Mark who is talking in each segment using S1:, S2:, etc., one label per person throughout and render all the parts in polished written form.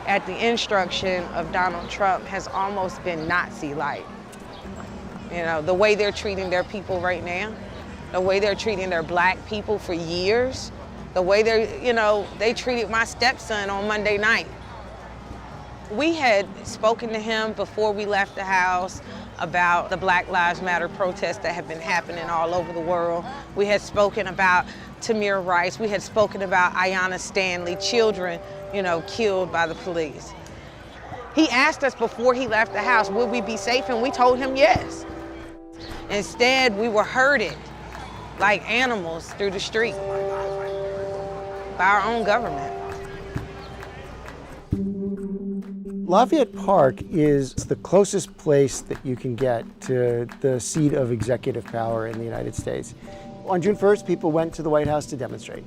S1: at the instruction of Donald Trump has almost been Nazi-like. You know, the way they're treating their people right now, the way they're treating their black people for years, the way they treated my stepson on Monday night. We had spoken to him before we left the house about the Black Lives Matter protests that have been happening all over the world. We had spoken about Tamir Rice. We had spoken about Ayanna Stanley, children, killed by the police. He asked us before he left the house, would we be safe? And we told him yes. Instead, we were herded like animals through the street by our own government.
S2: Lafayette Park is the closest place that you can get to the seat of executive power in the United States. On June 1st, people went to the White House to demonstrate.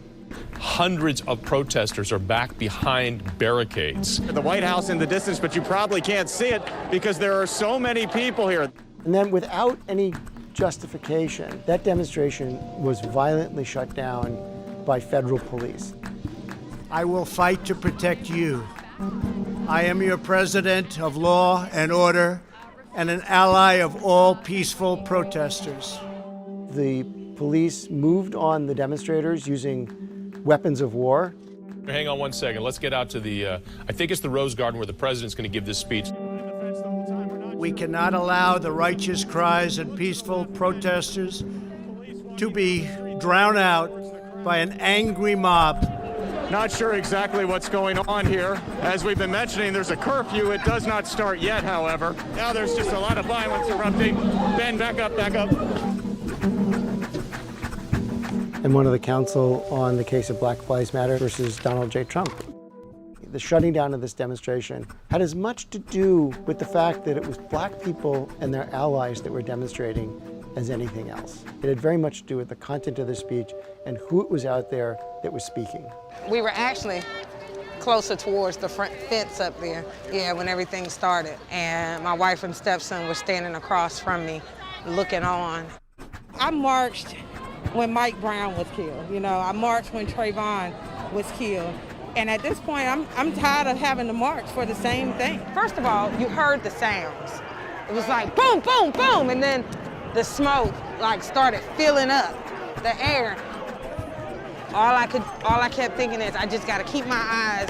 S3: Hundreds of protesters are back behind barricades.
S4: The White House in the distance, but you probably can't see it because there are so many people here.
S2: And then without any justification, that demonstration was violently shut down by federal police.
S5: I will fight to protect you. I am your president of law and order and an ally of all peaceful protesters.
S2: The police moved on the demonstrators using weapons of war.
S3: Hang on one second. Let's get out to I think it's the Rose Garden where the president's going to give this speech.
S5: We cannot allow the righteous cries and peaceful protesters to be drowned out by an angry mob.
S4: Not sure exactly what's going on here. As we've been mentioning, there's a curfew. It does not start yet, however. Now there's just a lot of violence erupting. Ben, back up, back up.
S2: And one of the counsel on the case of Black Lives Matter versus Donald J. Trump. The shutting down of this demonstration had as much to do with the fact that it was black people and their allies that were demonstrating as anything else. It had very much to do with the content of the speech and who it was out there that was speaking.
S1: We were actually closer towards the front fence up there, when everything started. And my wife and stepson were standing across from me, looking on. I marched when Mike Brown was killed. I marched when Trayvon was killed. And at this point, I'm tired of having to march for the same thing. First of all, you heard the sounds. It was like boom, boom, boom, and then the smoke started filling up the air. All I kept thinking is, I just gotta keep my eyes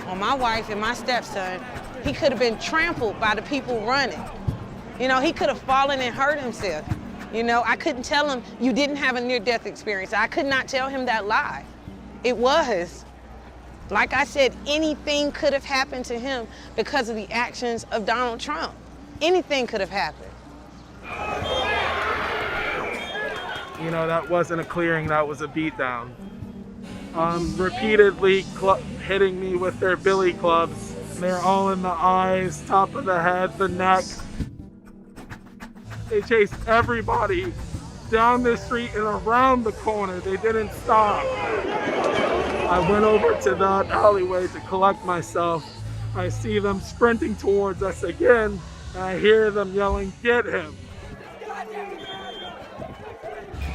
S1: on my wife and my stepson. He could have been trampled by the people running. He could have fallen and hurt himself. I couldn't tell him, you didn't have a near-death experience. I could not tell him that lie. It was. Like I said, anything could have happened to him because of the actions of Donald Trump. Anything could have happened.
S6: That wasn't a clearing, that was a beatdown. Repeatedly hitting me with their billy clubs. They're all in the eyes, top of the head, the neck. They chased everybody down the street and around the corner. They didn't stop. I went over to that alleyway to collect myself. I see them sprinting towards us again, and I hear them yelling, "Get him!"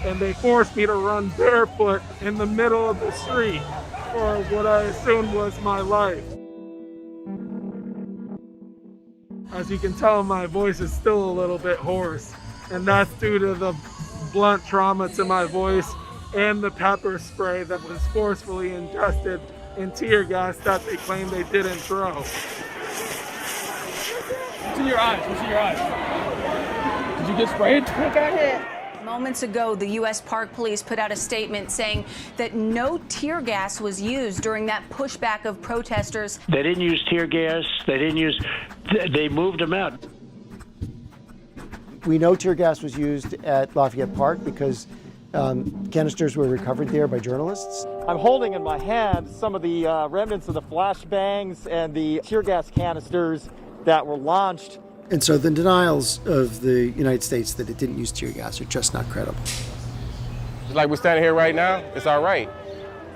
S6: And they forced me to run barefoot in the middle of the street for what I assumed was my life. As you can tell, my voice is still a little bit hoarse, and that's due to the blunt trauma to my voice and the pepper spray that was forcefully ingested in tear gas that they claim they didn't throw.
S7: What's in your eyes? What's in your eyes? Did you get sprayed?
S1: He got hit.
S8: Moments ago, the U.S. Park Police put out a statement saying that no tear gas was used during that pushback of protesters.
S9: They didn't use tear gas. They moved them out.
S2: We know tear gas was used at Lafayette Park because canisters were recovered there by journalists.
S10: I'm holding in my hand some of the remnants of the flashbangs and the tear gas canisters that were launched.
S2: And so the denials of the United States that it didn't use tear gas are just not credible.
S11: Just like we're standing here right now, it's all right.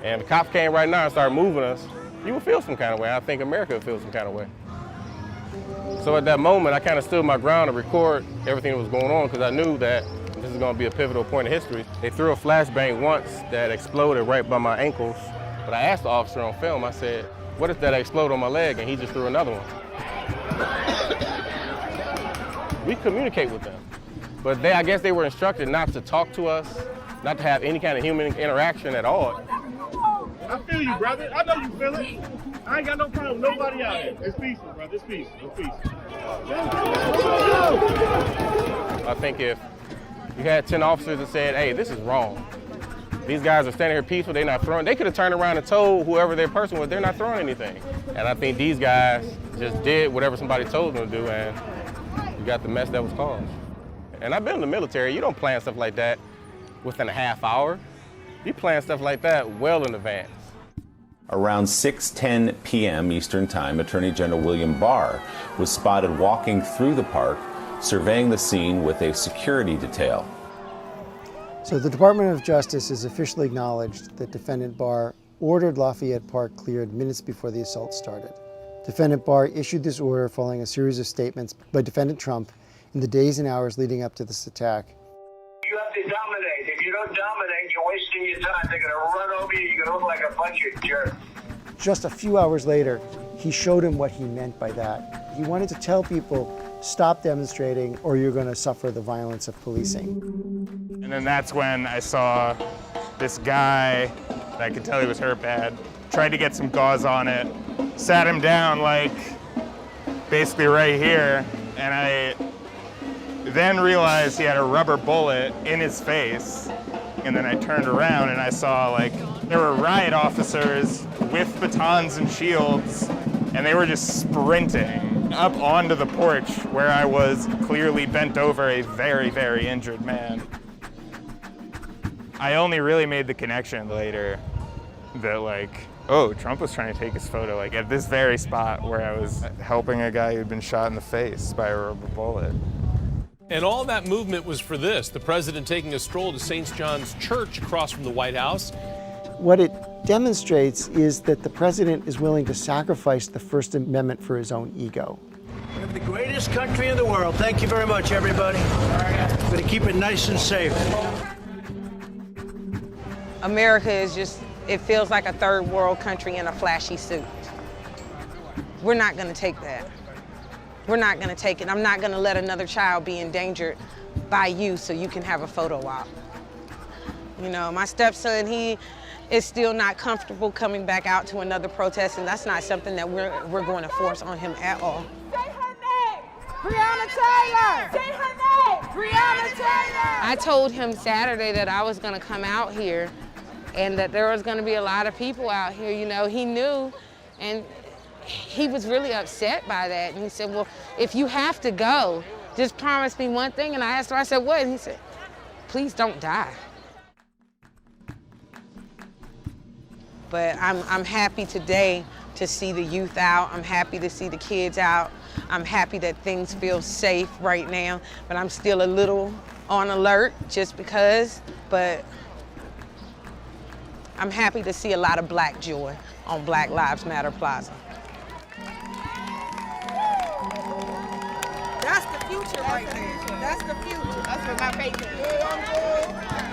S11: And the cops came right now and started moving us, you would feel some kind of way. I think America would feel some kind of way. So at that moment, I kind of stood my ground to record everything that was going on because I knew that this is going to be a pivotal point in history. They threw a flashbang once that exploded right by my ankles. But I asked the officer on film, I said, What if that explode on my leg and he just threw another one? We communicate with them. But I guess they were instructed not to talk to us, not to have any kind of human interaction at all.
S7: I feel you, brother. I know you feel it. I ain't got no problem with nobody out here. It's peaceful, brother. It's peaceful. It's peaceful.
S11: I think if you had 10 officers that said, hey, this is wrong. These guys are standing here peaceful, they're not throwing. They could have turned around and told whoever their person was, they're not throwing anything. And I think these guys just did whatever somebody told them to do, and you got the mess that was caused. And I've been in the military. You don't plan stuff like that within a half hour. You plan stuff like that well in advance.
S12: Around 6:10 p.m. Eastern Time, Attorney General William Barr was spotted walking through the park, surveying the scene with a security detail.
S2: So the Department of Justice has officially acknowledged that Defendant Barr ordered Lafayette Park cleared minutes before the assault started. Defendant Barr issued this order following a series of statements by Defendant Trump in the days and hours leading up to this attack.
S13: You have to dominate. If you don't dominate, you're wasting your time. They're going to run over you. You're going to look like a bunch of jerks.
S2: Just a few hours later, he showed him what he meant by that. He wanted to tell people, stop demonstrating or you're going to suffer the violence of policing.
S14: And then that's when I saw this guy that I could tell he was hurt bad, tried to get some gauze on it, sat him down like basically right here, and I then realized he had a rubber bullet in his face. And then I turned around and I saw like there were riot officers with batons and shields, and they were just sprinting up onto the porch where I was clearly bent over a very, very injured man. I only really made the connection later that like, oh, Trump was trying to take his photo like at this very spot where I was helping a guy who'd been shot in the face by a rubber bullet.
S3: And all that movement was for this, the president taking a stroll to St. John's Church across from the White House.
S2: What it demonstrates is that the president is willing to sacrifice the First Amendment for his own ego.
S5: We have the greatest country in the world. Thank you very much, everybody. We're going to keep it nice and safe.
S1: America is just, it feels like a third world country in a flashy suit. We're not going to take that. We're not going to take it. I'm not going to let another child be endangered by you so you can have a photo op. You know, my stepson, he is still not comfortable coming back out to another protest, and that's not something that we're going to force on him at all.
S15: Say her name! Breonna Taylor! Say her name! Breonna Taylor!
S1: I told him Saturday that I was going to come out here and that there was going to be a lot of people out here. You know, he knew, and he was really upset by that. And he said, well, if you have to go, just promise me one thing. And I asked him, I said, what? And he said, please don't die. But I'm happy today to see the youth out. I'm happy to see the kids out. I'm happy that things feel safe right now, but I'm still a little on alert just because, but I'm happy to see a lot of black joy on Black Lives Matter Plaza.
S15: That's the future right there. That's the future. That's what my faith is.